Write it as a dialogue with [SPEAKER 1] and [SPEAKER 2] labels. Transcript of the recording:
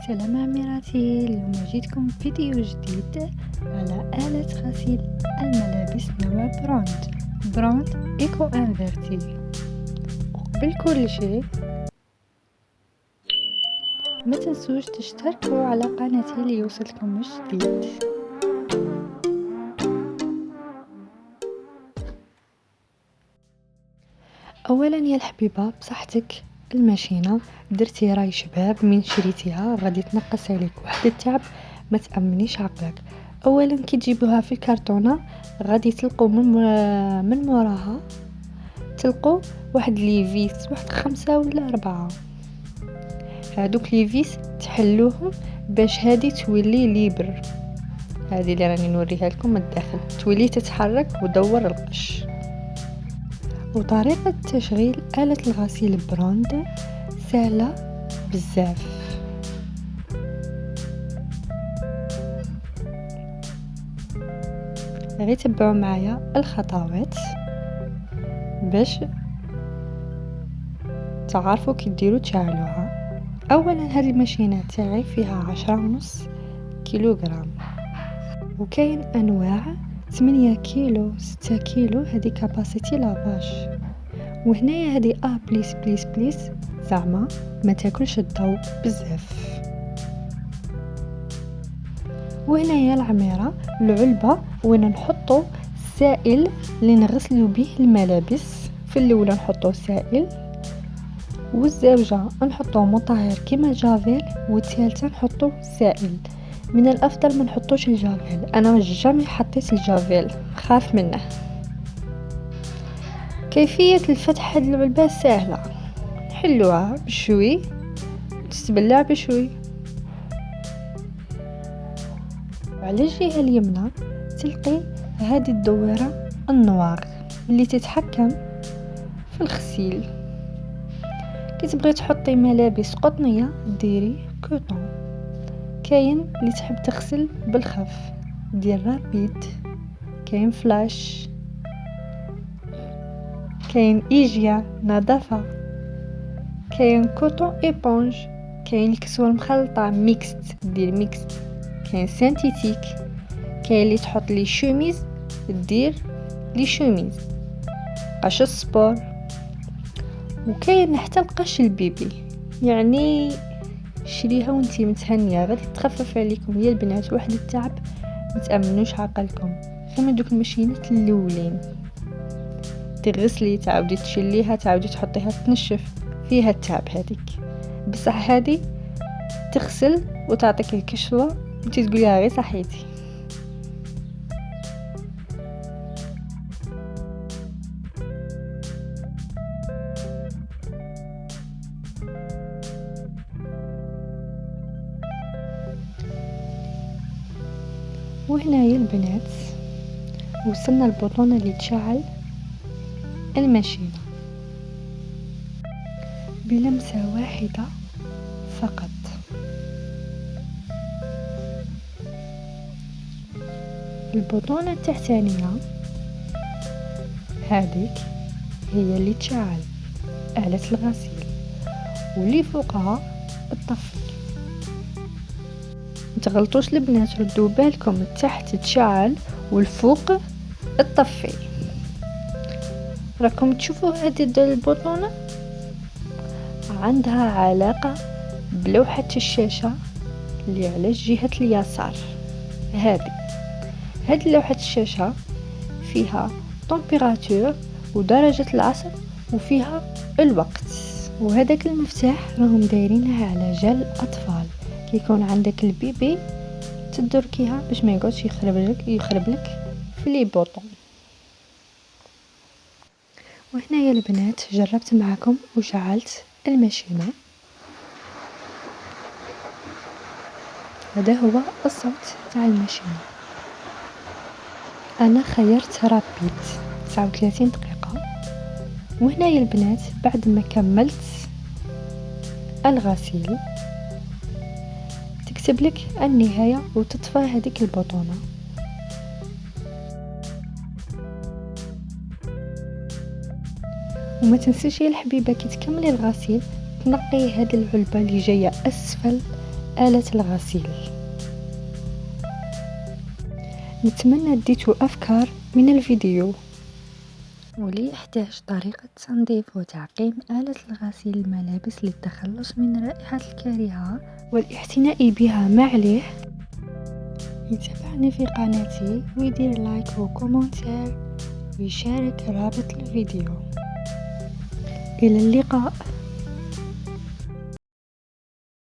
[SPEAKER 1] سلام عميراتي، اليوم جيتكم فيديو جديد على آلة غسيل الملابس نوع براند إيكو انفيرتي. وقبل كل شيء ما تنسوش تشتركوا على قناتي ليوصلكم الجديد. اولا يا الحبيبه، بصحتك الماشينه درتي راي شباب، من شريتيها غادي تنقص عليك واحد التعب، ما تامنيش عقلك. اولا كي تجيبوها في الكرتونه غادي تلقوا من موراها تلقوا واحد ليفيس، واحد 5 ولا 4. هادوك ليفيس تحلوهم باش هادي تولي ليبر، هذه اللي راني نوريها لكم من الداخل، تولي تتحرك ودور القش. وطريقة تشغيل آلة الغسيل براند سهلة بزاف. غير تبعوا معايا الخطوات باش تعرفوا كي ديروا تشعلوها. اولا هذه الماشينه تاعي فيها 10.5 كيلوغرام، وكاين انواع 8 كيلو 6 كيلو، هذه كاباسيتي لافاش. وهنايا هذه بليس زعما ما تاكلش الضوء بزاف. وهنايا العميره العلبه وين نحطو السائل اللي نغسلو به الملابس. في الاولى نحطو سائل، والزوجه نحطو مطهر كيما جافيل، والثالثه نحطو سائل. من الافضل ما نحطوش الجافيل، انا جامي حطيت الجافيل، خاف منه. كيفيه الفتح هذه العلبه سهله، نحلوها بشوي تتبلع بشوي. على الجهه اليمنى تلقي هذه الدويره النوار اللي تتحكم في الغسيل. كي تبغي تحطي ملابس قطنيه ديري كوطون. كاين اللي تحب تغسل بالخف دير رابيد، كاين فلاش، كاين ايجيا نظافه، كاين كوطون ايبونج، كاين الكسوه المخلطه ميكست دير ميكست، كاين سينتيتيك، كاين اللي تحط لي شوميز دير لي شوميز قش السبور، وكاين حتى القش البيبي. يعني شريها وانتي متهنيه، غادي تخفف عليكم يا البنات واحد التعب، ما تامنوش عقلكم. كما دوك الماشينات الاولين تغسلي تعاودي تشليها تعاودي تحطيها تنشف، فيها التعب هذيك. بصح هذه تغسل وتعطيك الكشوه وانتي تقوليها غير صحيتي. وهنايا البنات وصلنا البوطونه اللي تشعل الماشينه بلمسه واحده فقط. البوطونه التحتانيه هذيك هي اللي تشعل آلة الغسيل، واللي فوقها الطفي. متغلطوش البنات، ردوا بالكم، تحت تشعل والفوق الطفي. راكم تشوفوا هذه البوطونه عندها علاقه بلوحه الشاشه اللي على جهه اليسار. هذه لوحه الشاشه فيها طمبيراتور ودرجه العصر وفيها الوقت. وهذاك المفتاح راهم دايرينها على جال الاطفال، كي يكون عندك البيبي تدركيها باش ما يقعدش يخرب لك في لي بوطون. وهنا يا البنات جربت معكم وشعلت الماشينه. هذا هو الصوت تاع الماشينه. انا خيرت رابيد 39 دقيقه. وهنا يا البنات بعد ما كملت الغسيل تكتب لك النهايه وتطفى هذيك البوطونه. وما تنسيش يا الحبيبه كي تكملي الغسيل تنقي هذه العلبه اللي جايه اسفل آلة الغسيل. نتمنى ديتو أفكار من الفيديو. ولي يحتاج طريقة تنظيف وتعقيم آلة الغسيل الملابس للتخلص من رائحة الكريهة والاعتناء بها ما عليه يتابعني في قناتي ويدير لايك وكومنتير ويشارك رابط الفيديو. إلى اللقاء.